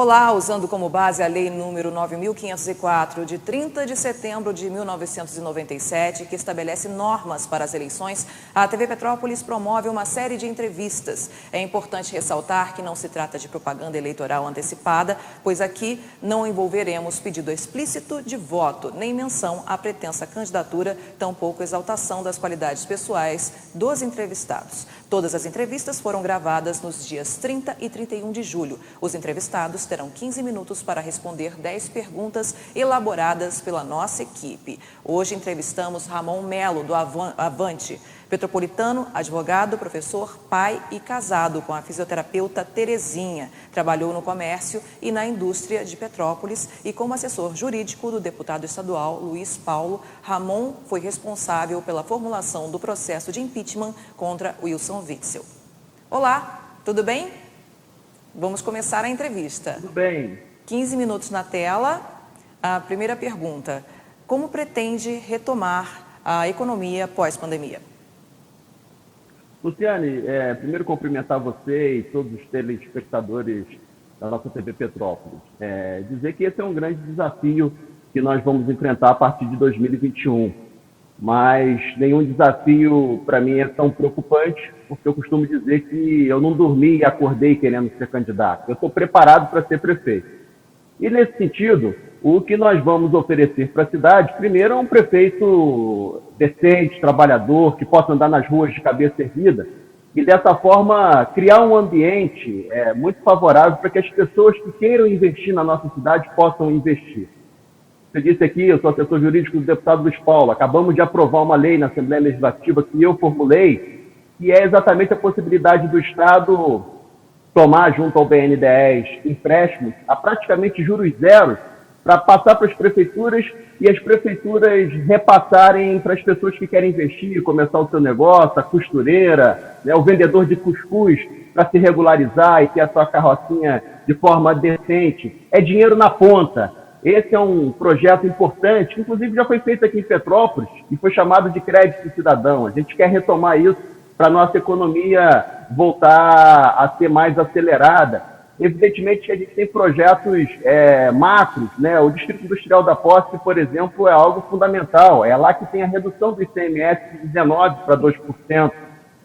Olá, usando como base a Lei número 9.504, de 30 de setembro de 1997, que estabelece normas para as eleições, a TV Petrópolis promove uma série de entrevistas. É importante ressaltar que não se trata de propaganda eleitoral antecipada, pois aqui não envolveremos pedido explícito de voto, nem menção à pretensa candidatura, tampouco exaltação das qualidades pessoais dos entrevistados. Todas as entrevistas foram gravadas nos dias 30 e 31 de julho. Os entrevistados terão 15 minutos para responder 10 perguntas elaboradas pela nossa equipe. Hoje entrevistamos Ramon Melo, do Avante, petropolitano, advogado, professor, pai e casado com a fisioterapeuta Terezinha. Trabalhou no comércio e na indústria de Petrópolis e como assessor jurídico do deputado estadual Luiz Paulo. Ramon foi responsável pela formulação do processo de impeachment contra Wilson Witzel. Olá, tudo bem? Vamos começar a entrevista. Tudo bem. 15 minutos na tela. A primeira pergunta: como pretende retomar a economia pós-pandemia? Luciane, primeiro cumprimentar você e todos os telespectadores da nossa TV Petrópolis. Dizer que esse é um grande desafio que nós vamos enfrentar a partir de 2021. Mas nenhum desafio para mim é tão preocupante, porque eu costumo dizer que eu não dormi e acordei querendo ser candidato. Eu estou preparado para ser prefeito. E nesse sentido, o que nós vamos oferecer para a cidade, primeiro, é um prefeito decente, trabalhador, que possa andar nas ruas de cabeça erguida e, dessa forma, criar um ambiente muito favorável para que as pessoas que queiram investir na nossa cidade possam investir. Você disse aqui, eu sou assessor jurídico do deputado Luiz Paulo. Acabamos de aprovar uma lei na Assembleia Legislativa que eu formulei, que é exatamente a possibilidade do Estado tomar, junto ao BNDES, empréstimos a praticamente juros zero para passar para as prefeituras e as prefeituras repassarem para as pessoas que querem investir, começar o seu negócio, a costureira, o vendedor de cuscuz, para se regularizar e ter a sua carrocinha de forma decente. É dinheiro na ponta. Esse é um projeto importante, que inclusive já foi feito aqui em Petrópolis e foi chamado de crédito cidadão. A gente quer retomar isso para a nossa economia voltar a ser mais acelerada. Evidentemente que a gente tem projetos macros, né? O Distrito Industrial da Posse, por exemplo, é algo fundamental. É lá que tem a redução do ICMS de 19% para 2%.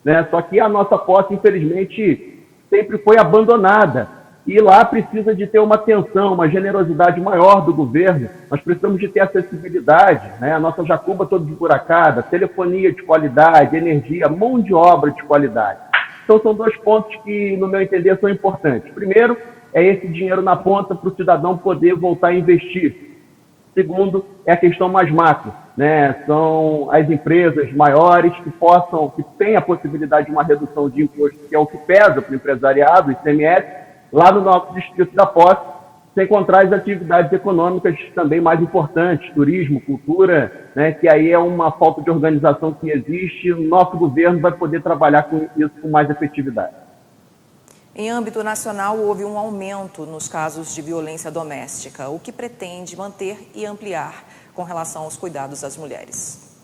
Né? Só que a nossa posse, infelizmente, sempre foi abandonada. E lá precisa de ter uma atenção, uma generosidade maior do governo. Nós precisamos de ter acessibilidade, né? A nossa Jacuba toda esburacada, telefonia de qualidade, energia, mão de obra de qualidade. Então são dois pontos que, no meu entender, são importantes. Primeiro, é esse dinheiro na ponta para o cidadão poder voltar a investir. Segundo, é a questão mais macro, né? São as empresas maiores que têm a possibilidade de uma redução de imposto, que é o que pesa para o empresariado, o ICMS, lá no nosso Distrito da Posse, sem contar as atividades econômicas também mais importantes, turismo, cultura, né, que aí é uma falta de organização que existe, o nosso governo vai poder trabalhar com isso com mais efetividade. Em âmbito nacional, houve um aumento nos casos de violência doméstica, o que pretende manter e ampliar com relação aos cuidados às mulheres.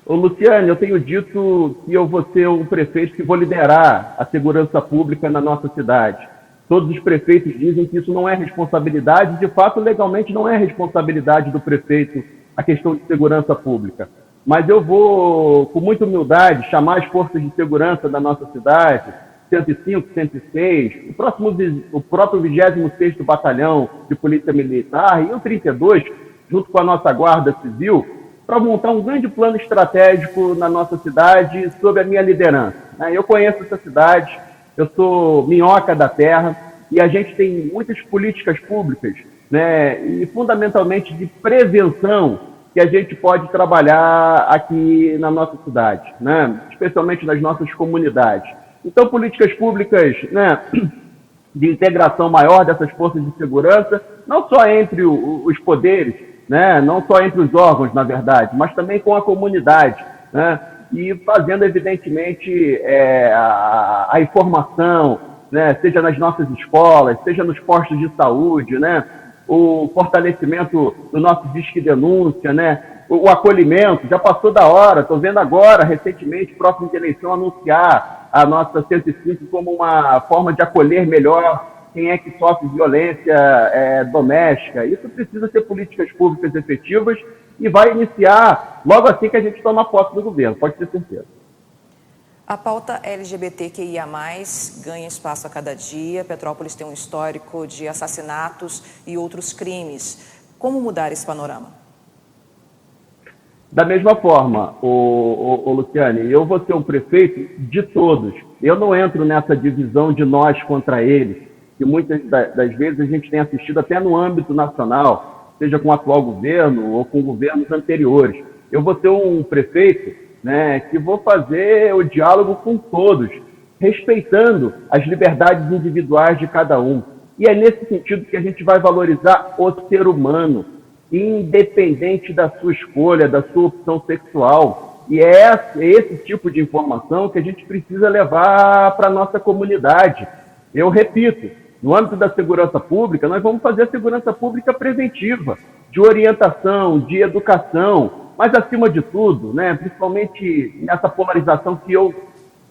Ô Luciane, eu tenho dito que eu vou ser um prefeito que vou liderar a segurança pública na nossa cidade. Todos os prefeitos dizem que isso não é responsabilidade, de fato, legalmente não é responsabilidade do prefeito a questão de segurança pública. Mas eu vou, com muita humildade, chamar as forças de segurança da nossa cidade, 105, 106, o próprio 26º Batalhão de Polícia Militar e o 32, junto com a nossa Guarda Civil, para montar um grande plano estratégico na nossa cidade sob a minha liderança. Eu conheço essa cidade, eu sou minhoca da terra e a gente tem muitas políticas públicas, né, e fundamentalmente de prevenção que a gente pode trabalhar aqui na nossa cidade, né, especialmente nas nossas comunidades. Então, políticas públicas, né, de integração maior dessas forças de segurança, não só entre os poderes, né, não só entre os órgãos, na verdade, mas também com a comunidade, né, e fazendo, evidentemente, a informação, né, seja nas nossas escolas, seja nos postos de saúde, né, o fortalecimento do nosso Disque Denúncia, né, o acolhimento. Já passou da hora, estou vendo agora, recentemente, próxima eleição, anunciar a nossa 105 como uma forma de acolher melhor quem é que sofre violência doméstica. Isso precisa ter políticas públicas efetivas e vai iniciar logo assim que a gente toma posse do governo, pode ter certeza. A pauta LGBTQIA+, ganha espaço a cada dia. Petrópolis tem um histórico de assassinatos e outros crimes. Como mudar esse panorama? Da mesma forma, Luciane, eu vou ser um prefeito de todos. Eu não entro nessa divisão de nós contra eles, que muitas das vezes a gente tem assistido até no âmbito nacional, seja com o atual governo ou com governos anteriores. Eu vou ser um prefeito, né, que vou fazer o diálogo com todos, respeitando as liberdades individuais de cada um. E é nesse sentido que a gente vai valorizar o ser humano, independente da sua escolha, da sua opção sexual. E é esse tipo de informação que a gente precisa levar para a nossa comunidade. Eu repito, no âmbito da segurança pública, nós vamos fazer a segurança pública preventiva, de orientação, de educação, mas acima de tudo, né, principalmente nessa polarização que eu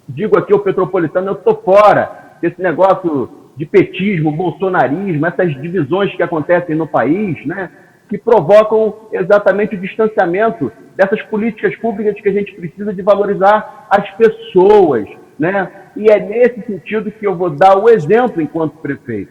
digo aqui, o petropolitano, eu estou fora desse negócio de petismo, bolsonarismo, essas divisões que acontecem no país, né, que provocam exatamente o distanciamento dessas políticas públicas que a gente precisa de valorizar as pessoas, né? E é nesse sentido que eu vou dar o exemplo enquanto prefeito,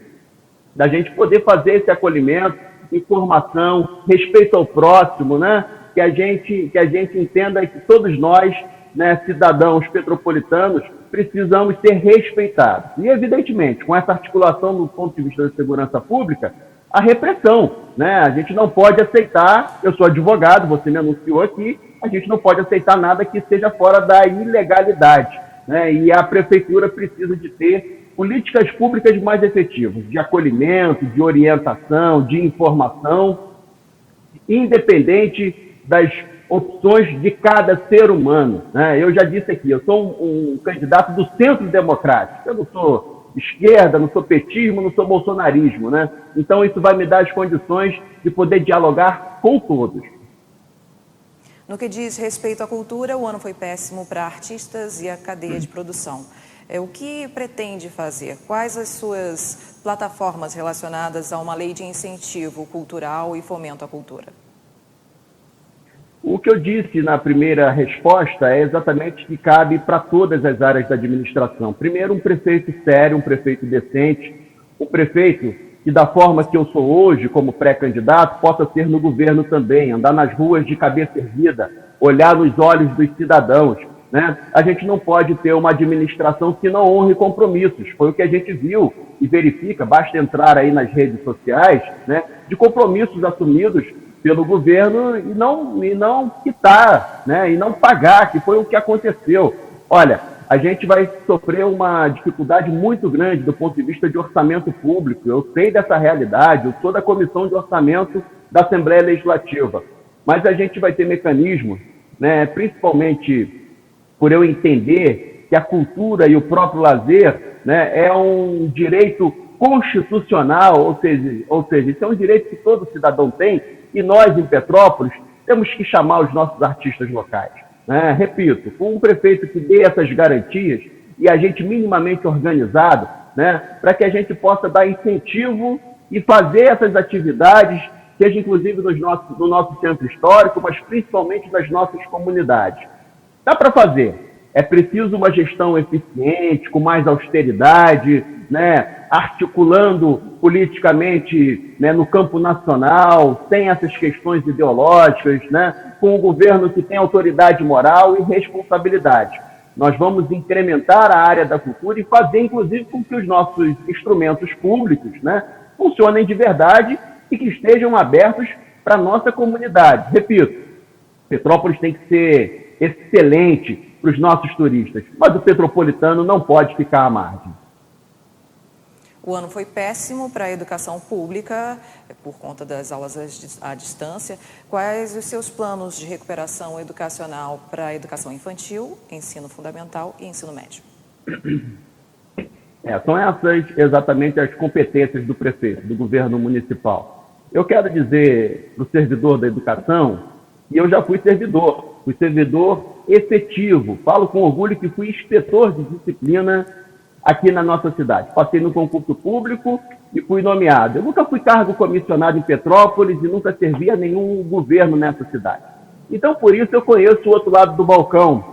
da gente poder fazer esse acolhimento, informação, respeito ao próximo, né? Que a gente entenda que todos nós, né, cidadãos petropolitanos, precisamos ser respeitados. E, evidentemente, com essa articulação do ponto de vista da segurança pública, a repressão, né? A gente não pode aceitar, eu sou advogado, você me anunciou aqui, a gente não pode aceitar nada que esteja fora da ilegalidade, né? E a prefeitura precisa de ter políticas públicas mais efetivas, de acolhimento, de orientação, de informação, independente das opções de cada ser humano, né? Eu já disse aqui, eu sou um candidato do centro democrático, eu não sou esquerda, não sou petismo, não sou bolsonarismo, né? Então isso vai me dar as condições de poder dialogar com todos. No que diz respeito à cultura, o ano foi péssimo para artistas e a cadeia de produção. O que pretende fazer? Quais as suas plataformas relacionadas a uma lei de incentivo cultural e fomento à cultura? O que eu disse na primeira resposta é exatamente que cabe para todas as áreas da administração. Primeiro, um prefeito sério, um prefeito decente, um prefeito que, da forma que eu sou hoje, como pré-candidato, possa ser no governo também, andar nas ruas de cabeça erguida, olhar nos olhos dos cidadãos, né? A gente não pode ter uma administração que não honre compromissos. Foi o que a gente viu e verifica, basta entrar aí nas redes sociais, né, de compromissos assumidos pelo governo e não quitar, né, e não pagar, que foi o que aconteceu. Olha, a gente vai sofrer uma dificuldade muito grande do ponto de vista de orçamento público. Eu sei dessa realidade, eu sou da Comissão de Orçamento da Assembleia Legislativa, mas a gente vai ter mecanismos, né, principalmente por eu entender que a cultura e o próprio lazer, né, é um direito constitucional, ou seja, isso é um direito que todo cidadão tem, e nós, em Petrópolis, temos que chamar os nossos artistas locais, né? Repito, com um prefeito que dê essas garantias e a gente minimamente organizado, né, para que a gente possa dar incentivo e fazer essas atividades, seja inclusive no nosso centro histórico, mas principalmente nas nossas comunidades. Dá para fazer. É preciso uma gestão eficiente, com mais austeridade, né, articulando politicamente, né, no campo nacional, sem essas questões ideológicas, né, com um governo que tem autoridade moral e responsabilidade. Nós vamos incrementar a área da cultura e fazer, inclusive, com que os nossos instrumentos públicos, né, funcionem de verdade e que estejam abertos para a nossa comunidade. Repito, Petrópolis tem que ser excelente para os nossos turistas, mas o petropolitano não pode ficar à margem. O ano foi péssimo para a educação pública, por conta das aulas à distância. Quais os seus planos de recuperação educacional para a educação infantil, ensino fundamental e ensino médio? São essas exatamente as competências do prefeito, do governo municipal. Eu quero dizer para o servidor da educação, e eu já fui servidor efetivo. Falo com orgulho que fui inspetor de disciplina aqui na nossa cidade. Passei no concurso público e fui nomeado. Eu nunca fui cargo comissionado em Petrópolis e nunca servi a nenhum governo nessa cidade. Então, por isso, eu conheço o outro lado do balcão,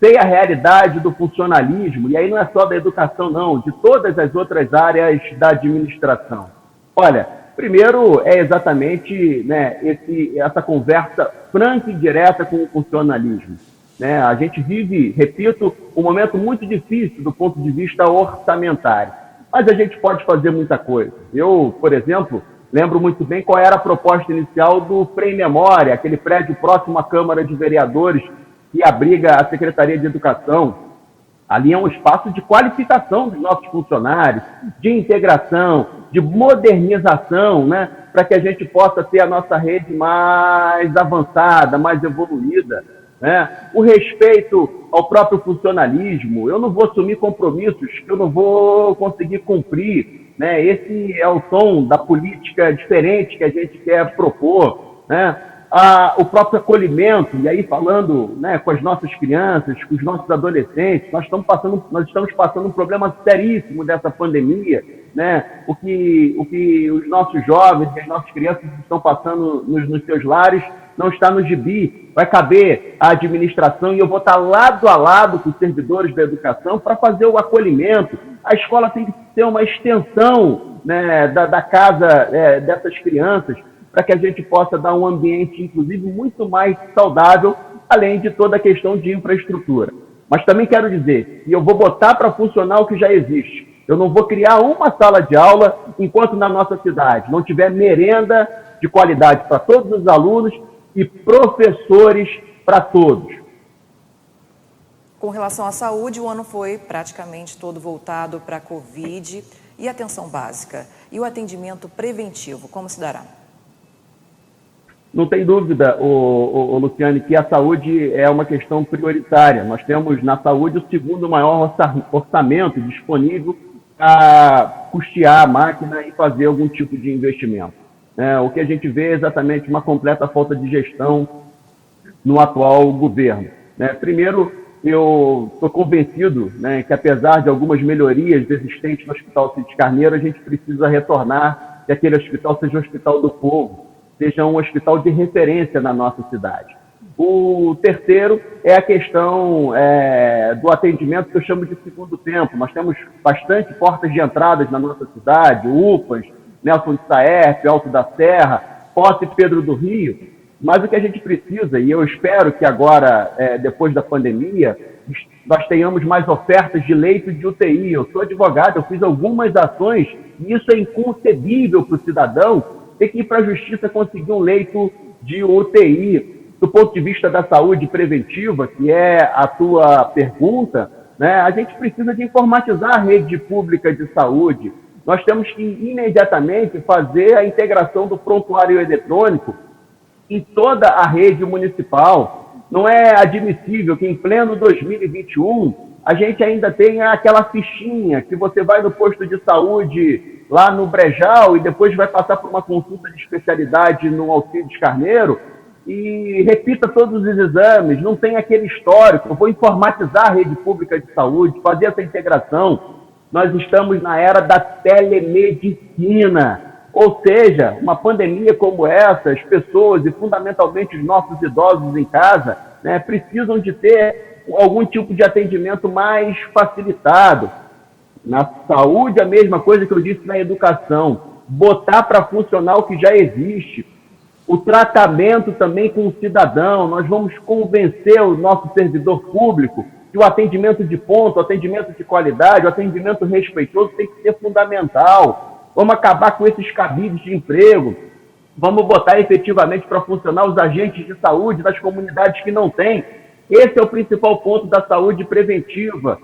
sei a realidade do funcionalismo, e aí não é só da educação, não, de todas as outras áreas da administração. Olha, primeiro é exatamente, né, essa conversa franca e direta com o funcionalismo. Né? A gente vive, repito, um momento muito difícil do ponto de vista orçamentário, mas a gente pode fazer muita coisa. Eu, por exemplo, lembro muito bem qual era a proposta inicial do Frei Memória, aquele prédio próximo à Câmara de Vereadores que abriga a Secretaria de Educação. Ali é um espaço de qualificação dos nossos funcionários, de integração, de modernização, né, para que a gente possa ter a nossa rede mais avançada, mais evoluída. Né? O respeito ao próprio funcionalismo, eu não vou assumir compromissos que eu não vou conseguir cumprir. Né? Esse é o tom da política diferente que a gente quer propor. Né? O próprio acolhimento, e aí falando, né, com as nossas crianças, com os nossos adolescentes, nós estamos passando um problema seríssimo dessa pandemia, né? O que os nossos jovens e as nossas crianças estão passando nos seus lares não está no gibi. Vai caber à administração e eu vou estar lado a lado com os servidores da educação para fazer o acolhimento. A escola tem que ser uma extensão, né, da casa dessas crianças, para que a gente possa dar um ambiente, inclusive, muito mais saudável, além de toda a questão de infraestrutura. Mas também quero dizer, e eu vou botar para funcionar o que já existe. Eu não vou criar uma sala de aula enquanto na nossa cidade não tiver merenda de qualidade para todos os alunos e professores para todos. Com relação à saúde, o ano foi praticamente todo voltado para a Covid e atenção básica. E o atendimento preventivo, como se dará? Não tem dúvida, Luciane, que a saúde é uma questão prioritária. Nós temos na saúde o segundo maior orçamento disponível para custear a máquina e fazer algum tipo de investimento. O que a gente vê é exatamente uma completa falta de gestão no atual governo. Primeiro, eu estou convencido, que apesar de algumas melhorias existentes no Hospital Cid Carneiro, a gente precisa retornar que aquele hospital seja um hospital do povo, seja um hospital de referência na nossa cidade. O terceiro é a questão do atendimento que eu chamo de segundo tempo. Nós temos bastante portas de entradas na nossa cidade, UPAs, Nelson de Saerp, Alto da Serra, Posse Pedro do Rio, mas o que a gente precisa, e eu espero que agora, depois da pandemia, nós tenhamos mais ofertas de leitos de UTI. Eu sou advogado, eu fiz algumas ações, e isso é inconcebível para o cidadão ter que ir para a justiça conseguir um leito de UTI. Do ponto de vista da saúde preventiva, que é a tua pergunta, a gente precisa de informatizar a rede pública de saúde. Nós temos que imediatamente fazer a integração do prontuário eletrônico em toda a rede municipal. Não é admissível que em pleno 2021 a gente ainda tenha aquela fichinha que você vai no posto de saúde lá no Brejal e depois vai passar por uma consulta de especialidade no Alcides Carneiro e repita todos os exames, não tem aquele histórico. Eu vou informatizar a rede pública de saúde, fazer essa integração. Nós estamos na era da telemedicina, ou seja, uma pandemia como essa, as pessoas e fundamentalmente os nossos idosos em casa, precisam de ter algum tipo de atendimento mais facilitado. Na saúde, a mesma coisa que eu disse na educação, botar para funcionar o que já existe. O tratamento também com o cidadão, nós vamos convencer o nosso servidor público que o atendimento de ponto, o atendimento de qualidade, o atendimento respeitoso tem que ser fundamental. Vamos acabar com esses cabides de emprego, vamos botar efetivamente para funcionar os agentes de saúde das comunidades que não têm. Esse é o principal ponto da saúde preventiva,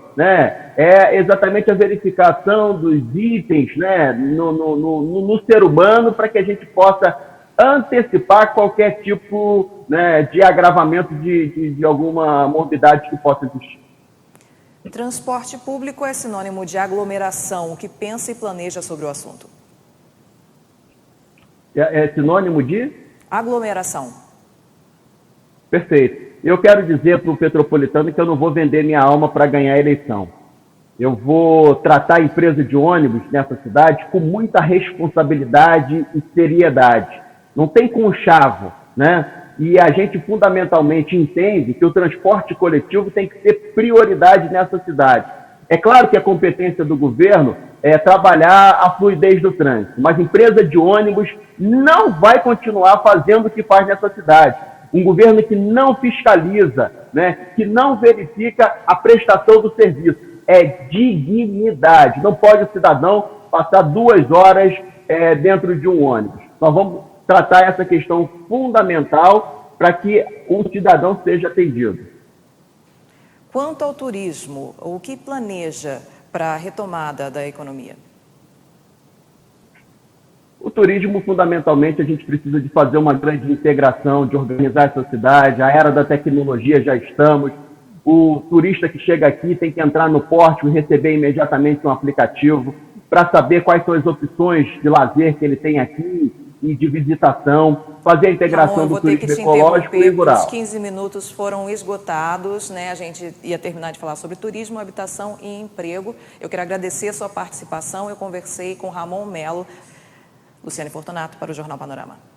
é exatamente a verificação dos itens, no ser humano, para que a gente possa antecipar qualquer tipo, de agravamento de alguma morbidade que possa existir. Transporte público é sinônimo de aglomeração. O que pensa e planeja sobre o assunto? É sinônimo de? Aglomeração. Perfeito. Eu quero dizer para o petropolitano que eu não vou vender minha alma para ganhar a eleição. Eu vou tratar a empresa de ônibus nessa cidade com muita responsabilidade e seriedade. Não tem conchavo, né? E a gente fundamentalmente entende que o transporte coletivo tem que ser prioridade nessa cidade. É claro que a competência do governo é trabalhar a fluidez do trânsito, mas a empresa de ônibus não vai continuar fazendo o que faz nessa cidade. Um governo que não fiscaliza, né, que não verifica a prestação do serviço. É dignidade. Não pode o cidadão passar 2 horas dentro de um ônibus. Nós vamos tratar essa questão fundamental para que o cidadão seja atendido. Quanto ao turismo, o que planeja para a retomada da economia? O turismo, fundamentalmente, a gente precisa de fazer uma grande integração, de organizar essa cidade. A era da tecnologia já estamos. O turista que chega aqui tem que entrar no pórtico e receber imediatamente um aplicativo para saber quais são as opções de lazer que ele tem aqui e de visitação, fazer a integração do turismo ecológico e rural. Os 15 minutos foram esgotados, né? A gente ia terminar de falar sobre turismo, habitação e emprego. Eu quero agradecer a sua participação. Eu conversei com Ramon Melo. Luciane Fortunato para o Jornal Panorama.